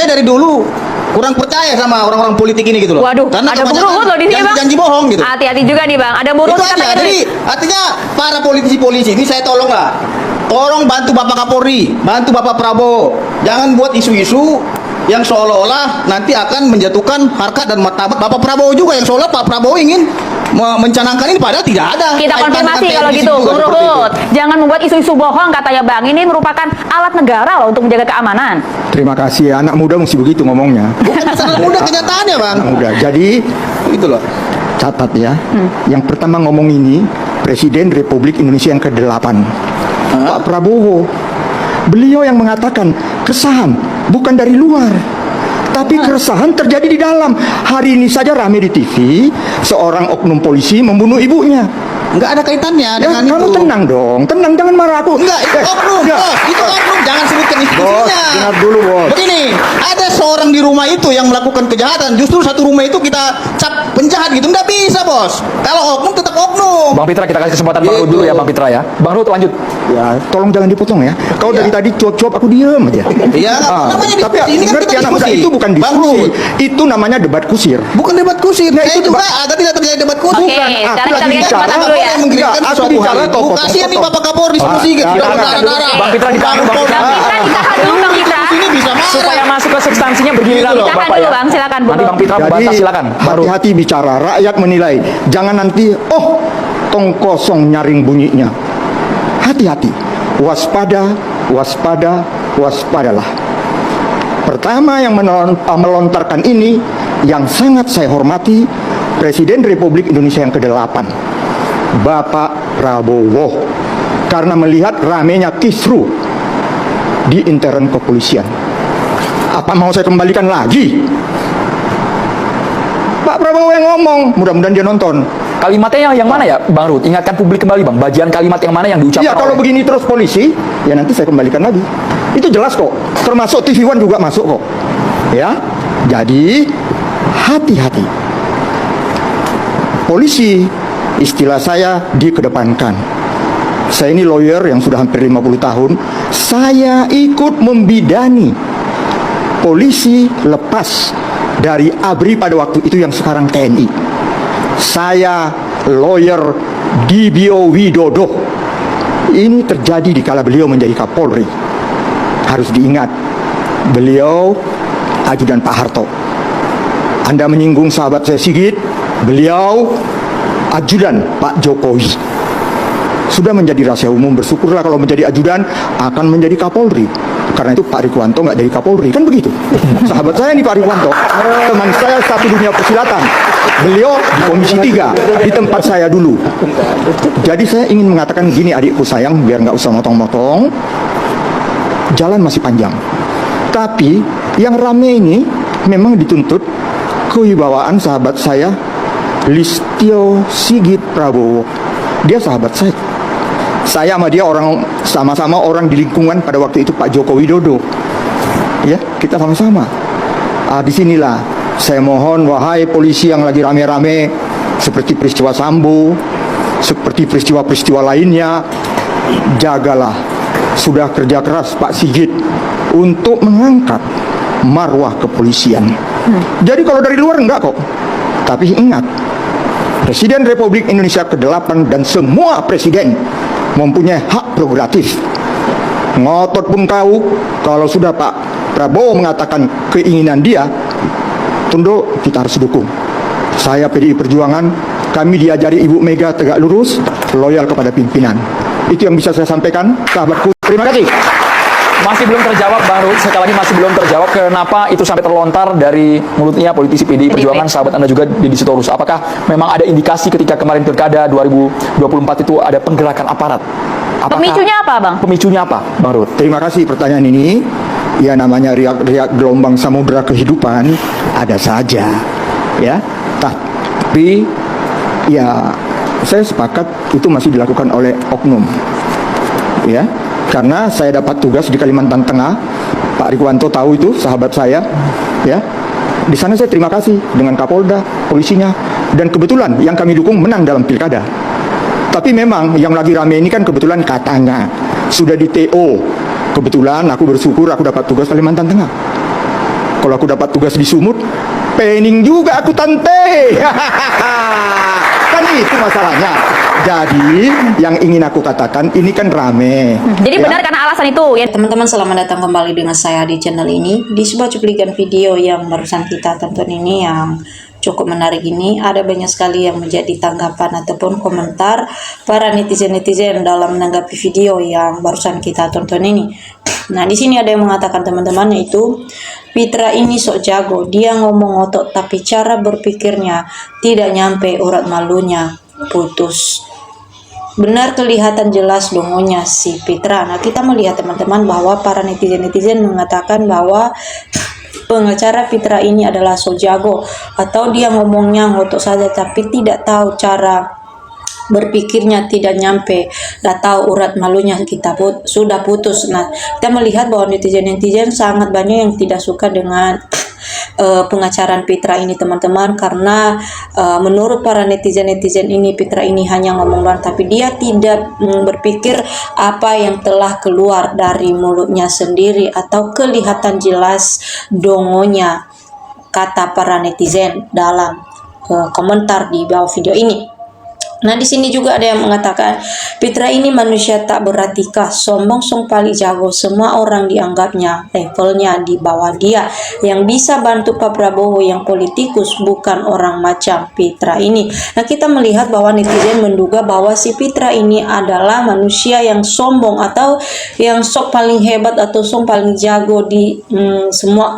saya dari dulu kurang percaya sama orang-orang politik ini gitu loh. Waduh, karena ada Bung Ruhut loh di sini, Bang. janji bohong gitu. Hati-hati juga nih, Bang. Ada Bung Itu Ruhut aja. katanya Jadi nih. artinya para politisi-politisi ini saya tolong lah. Tolong bantu Bapak Kapolri, bantu Bapak Prabowo. Jangan buat isu-isu yang seolah-olah nanti akan menjatuhkan harkat dan martabat Bapak Prabowo juga, yang seolah Pak Prabowo ingin mencanangkan ini, padahal tidak ada. Kita kaitan konfirmasi dengan kalau TNI gitu, juga Bung seperti itu. Ruhut. Jangan membuat isu-isu bohong katanya, Bang. Ini merupakan alat negara loh untuk menjaga keamanan. Terima kasih, anak muda mesti begitu ngomongnya. Bukan masalah muda kenyataannya, Bang. Anak muda. Jadi Gitu loh. catat ya. Yang pertama ngomong ini Presiden Republik Indonesia yang ke-8. Pak Prabowo. Beliau yang mengatakan keresahan bukan dari luar, tapi keresahan terjadi di dalam. Hari ini saja rame di TV, seorang oknum polisi membunuh ibunya. Enggak ada kaitannya Ya, dengan kamu itu. tenang dong, tenang, jangan marah aku. Enggak, itu oknum, enggak. bos. Itu oknum, jangan sebutkan Bos, institusinya. dengar dulu, bos. Begini, ada seorang di rumah itu yang melakukan kejahatan. Justru satu rumah itu kita cap penjahat gitu. Enggak bisa, bos. Kalau oknum tetap oknum. Bang Pitra, kita kasih kesempatan Bang Ruhut dulu ya, Bang Pitra ya. Bang Ruhut lanjut. Ya, tolong jangan dipotong ya. Kau dari tadi cuap-cuap aku diem aja. Iya, namanya Tapi diskusi. Ini kan ngerti kita anak muda, diskusi. itu bukan Bang diskusi. Ruhut. Itu namanya debat kusir. Bukan debat kusir. Nah, Saya itu juga debat. agar tidak terjadi debat kusir. Oke, Bukan, sekarang aku kita lagi berikan bicara. kesempatan dulu ya. Yang menggerikan Enggak, aku suatu bicara hal. kok, Kasihan nih potong. Bapak Kapolri solusi gitu. Jangan, Berdarah-darah. Bang Pitra ditahan, Bang Pitra. Bang Pitra ditahan dulu, Bang Pitra. Ini bisa marah. Supaya masuk ke substansinya bergiliran Gitu loh. Bapak Tahan dulu, ya. Bang. Silakan, Bung Nanti Bang Ruhut. Pitra Jadi membantah, silakan. Bang Ruhut. hati-hati bicara, rakyat menilai. Jangan nanti, oh, tong kosong nyaring bunyinya. Hati-hati, waspada, waspada, waspadalah. Pertama yang melontarkan ini, yang sangat saya hormati, Presiden Republik Indonesia yang ke-8, Bapak Prabowo. Karena melihat ramenya kisru di intern kepolisian. Apa mau saya kembalikan lagi? Pak Prabowo yang ngomong, mudah-mudahan dia nonton. Kalimatnya yang mana ya, Bang Ruhut? Ingatkan publik kembali, Bang. Bagian kalimat yang mana yang diucapkan Ya kalau oleh- begini terus polisi, ya nanti saya kembalikan lagi. Itu jelas kok. Termasuk TV One juga masuk kok. Ya, jadi hati-hati. Polisi, istilah saya dikedepankan. Saya ini lawyer yang sudah hampir 50 tahun. Saya ikut membidani polisi lepas dari ABRI pada waktu itu yang sekarang TNI. Saya lawyer Dibio Widodo. Ini terjadi di kala beliau menjadi Kapolri. Harus diingat, beliau ajudan Pak Harto. Anda menyinggung sahabat saya Sigit, beliau ajudan Pak Jokowi. Sudah menjadi rahasia umum, bersyukurlah kalau menjadi ajudan akan menjadi Kapolri. Karena itu Pak Rikwanto nggak jadi Kapolri, kan begitu. Sahabat saya ini Pak Rikwanto, teman saya satu dunia persilatan. Beliau di Komisi 3, di tempat saya dulu. Jadi saya ingin mengatakan gini, adikku sayang, biar nggak usah motong-motong. Jalan masih panjang. Tapi yang rame ini memang dituntut kewibawaan sahabat saya, Listio Sigit Prabowo. Dia sahabat saya. Saya sama dia orang sama-sama orang di lingkungan pada waktu itu Pak Joko Widodo. Ya, kita sama-sama. Disinilah saya mohon, wahai polisi yang lagi rame-rame seperti peristiwa Sambo, seperti peristiwa-peristiwa lainnya, jagalah. Sudah kerja keras Pak Sigit untuk mengangkat marwah kepolisian. Jadi kalau dari luar enggak kok. Tapi ingat, Presiden Republik Indonesia ke-8 dan semua presiden mempunyai hak prerogatif. Ngotot pun tahu, kalau sudah Pak Prabowo mengatakan keinginan dia, tunduk, kita harus dukung. Saya PDI Perjuangan, kami diajari Ibu Mega tegak lurus, loyal kepada pimpinan. Itu yang bisa saya sampaikan, sahabatku. Terima kasih. Masih belum terjawab, Bang Ruhut. Sekali lagi masih belum terjawab kenapa itu sampai terlontar dari mulutnya politisi PDI Perjuangan, sahabat Anda juga Deddy Sitorus. Apakah memang ada indikasi ketika kemarin Pilkada 2024 itu ada penggerakan aparat? Apakah Pemicunya apa, Bang? Pemicunya apa, Bang Ruhut? Terima kasih pertanyaan ini. Ya namanya riak-riak gelombang samudera kehidupan ada saja. Ya. Tapi ya saya sepakat itu masih dilakukan oleh oknum. Ya. Karena saya dapat tugas di Kalimantan Tengah, Pak Rikwanto tahu itu, sahabat saya, ya. Di sana saya terima kasih dengan Kapolda, polisinya, dan kebetulan yang kami dukung menang dalam pilkada. Tapi memang yang lagi rame ini kan kebetulan katanya sudah di TO. Kebetulan aku bersyukur aku dapat tugas Kalimantan Tengah. Kalau aku dapat tugas di Sumut, pening juga aku tante. Kan itu masalahnya. Jadi yang ingin aku katakan ini kan rame. Jadi Ya. benar karena alasan itu ya. Teman-teman, selamat datang kembali dengan saya di channel ini. Di sebuah cuplikan video yang barusan kita tonton ini yang cukup menarik ini, ada banyak sekali yang menjadi tanggapan ataupun komentar para netizen-netizen dalam menanggapi video yang barusan kita tonton ini. Nah, di sini ada yang mengatakan teman-teman, yaitu Fitra ini sok jago, dia ngomong otot tapi cara berpikirnya tidak nyampe, urat malunya putus. Benar kelihatan jelas dongonya si Fitra. Nah, kita melihat teman-teman bahwa para netizen-netizen mengatakan bahwa pengacara Fitra ini adalah so jago, atau dia ngomongnya ngotot saja tapi tidak tahu cara berpikirnya, tidak nyampe, tidak tahu urat malunya sudah putus. Nah, kita melihat bahwa netizen-netizen sangat banyak yang tidak suka dengan pengacaraan Fitra ini teman-teman, karena menurut para netizen-netizen ini Fitra ini hanya ngomong doang tapi dia tidak berpikir apa yang telah keluar dari mulutnya sendiri, atau kelihatan jelas dongonya, kata para netizen dalam komentar di bawah video ini. Nah, di sini juga ada yang mengatakan Fitra ini manusia tak beretika, sombong, paling jago, semua orang dianggapnya levelnya di bawah dia. Yang bisa bantu Pak Prabowo yang politikus, bukan orang macam Fitra ini. Nah, kita melihat bahwa netizen menduga bahwa si Fitra ini adalah manusia yang sombong, atau yang sok paling hebat atau sok paling jago di semua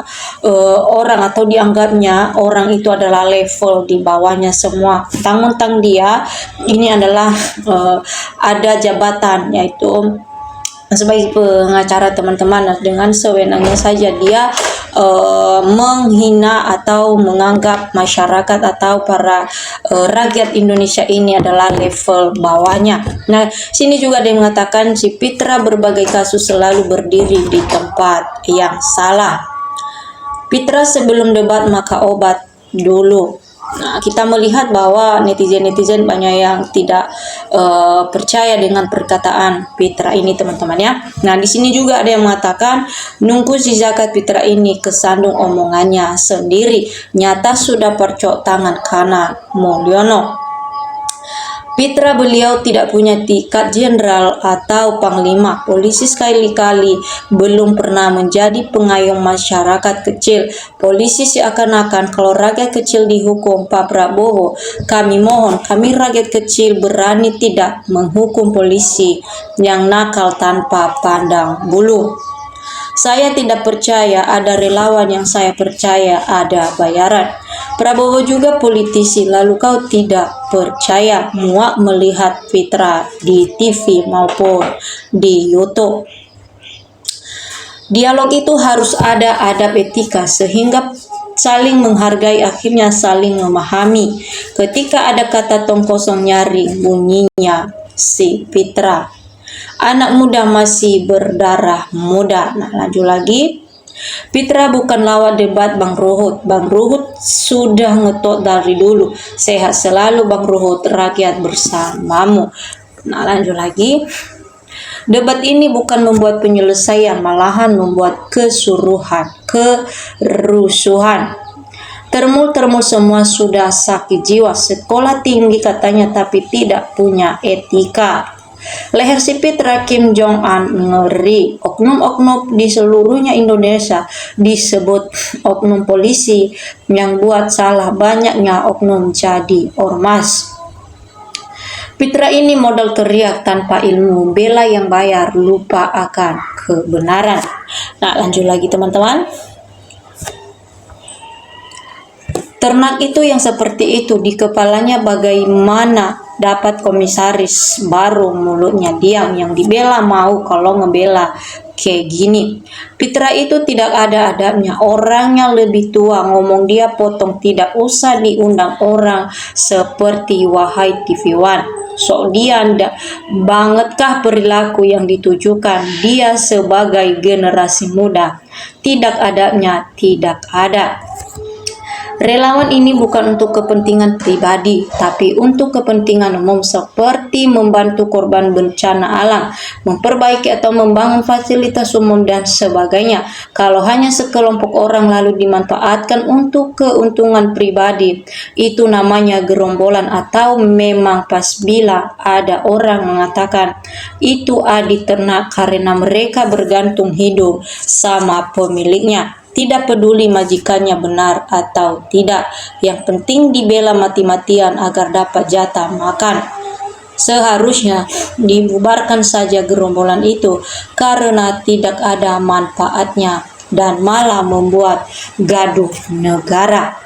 orang, atau dianggapnya orang itu adalah level di bawahnya semua. Tentang dia ini adalah ada jabatan, yaitu sebagai pengacara teman-teman. Dengan sewenangnya saja dia menghina atau menganggap masyarakat atau para rakyat Indonesia ini adalah level bawahnya. Nah, sini juga ada yang mengatakan si Fitra berbagai kasus selalu berdiri di tempat yang salah. Fitra sebelum debat maka obat dulu. Nah, kita melihat bahwa netizen-netizen banyak yang tidak percaya dengan perkataan Fitra ini teman-teman ya. Nah, di sini juga ada yang mengatakan nunggu si zakat Fitra ini kesandung omongannya sendiri, nyata sudah percok tangan kanan Mulyono. Fitra beliau tidak punya tingkat jenderal atau panglima polisi, sekali-kali belum pernah menjadi pengayom masyarakat kecil. Polisi seakan-akan kalau rakyat kecil dihukum Pak Prabowo, kami mohon, kami rakyat kecil berani tidak menghukum polisi yang nakal tanpa pandang bulu. Saya tidak percaya ada relawan, yang saya percaya ada bayaran. Prabowo juga politisi, lalu kau tidak percaya? Muak melihat Fitra di TV maupun di YouTube. Dialog itu harus ada adab etika sehingga saling menghargai, akhirnya saling memahami. Ketika ada kata tong kosong nyaring bunyinya si Fitra. Anak muda masih berdarah muda. Nah, lanjut lagi. Fitra bukan lawan debat Bang Ruhut. Bang Ruhut sudah ngetot dari dulu. Sehat selalu Bang Ruhut, rakyat bersamamu. Nah, lanjut lagi. Debat ini bukan membuat penyelesaian, malahan membuat kerusuhan. Termul semua sudah sakit jiwa. Sekolah tinggi katanya tapi tidak punya etika. Leher si Fitra Kim Jong-un ngeri. Oknum-oknum di seluruhnya Indonesia disebut oknum polisi, yang buat salah banyaknya oknum jadi ormas. Fitra ini modal teriak tanpa ilmu, bela yang bayar, lupa akan kebenaran. Nah, lanjut lagi teman-teman. Ternak itu yang seperti itu di kepalanya bagaimana dapat komisaris baru, mulutnya diam, yang dibela mau kalau ngebela kayak gini. Fitra itu tidak ada adabnya, orangnya lebih tua, ngomong dia potong, tidak usah diundang orang seperti Wahai TV One. Sok dia ndak bangetkah perilaku yang ditujukan dia sebagai generasi muda? Tidak adabnya, tidak ada. Relawan ini bukan untuk kepentingan pribadi, tapi untuk kepentingan umum seperti membantu korban bencana alam, memperbaiki atau membangun fasilitas umum dan sebagainya. Kalau hanya sekelompok orang lalu dimanfaatkan untuk keuntungan pribadi, itu namanya gerombolan, atau memang pas bila ada orang mengatakan itu adi ternak karena mereka bergantung hidup sama pemiliknya. Tidak peduli majikannya benar atau tidak, yang penting dibela mati-matian agar dapat jatah makan. Seharusnya dibubarkan saja gerombolan itu karena tidak ada manfaatnya dan malah membuat gaduh negara.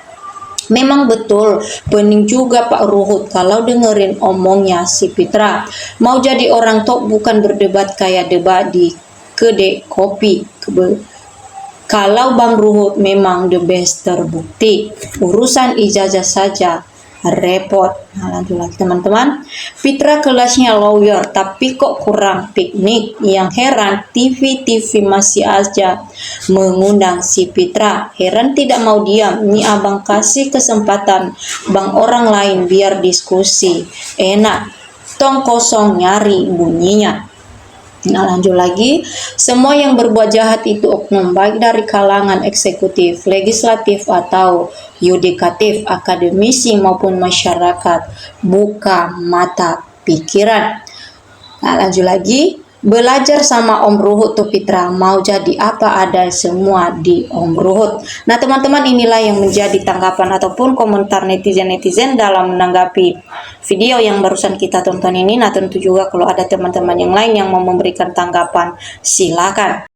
Memang betul, pening juga Pak Ruhut kalau dengerin omongnya si Fitra. Mau jadi orang top bukan berdebat kayak debat di kedai kopi. Kalau Bang Ruhut memang the best terbukti, urusan ijazah saja repot. Nah, lanjut lagi teman-teman. Fitra kelasnya lawyer tapi kok kurang piknik. Yang heran TV-TV masih aja mengundang si Fitra. Heran tidak mau diam. Ini abang kasih kesempatan bang orang lain biar diskusi enak. Tong kosong nyari bunyinya. Nah, lanjut lagi, semua yang berbuat jahat itu oknum, baik dari kalangan eksekutif, legislatif, atau yudikatif, akademisi maupun masyarakat. Buka mata pikiran. Nah, lanjut lagi, belajar sama Om Ruhut tuh Fitra, mau jadi apa ada semua di Om Ruhut. Nah teman-teman, inilah yang menjadi tanggapan ataupun komentar netizen-netizen dalam menanggapi video yang barusan kita tonton ini. Nah tentu juga kalau ada teman-teman yang lain yang mau memberikan tanggapan, silakan.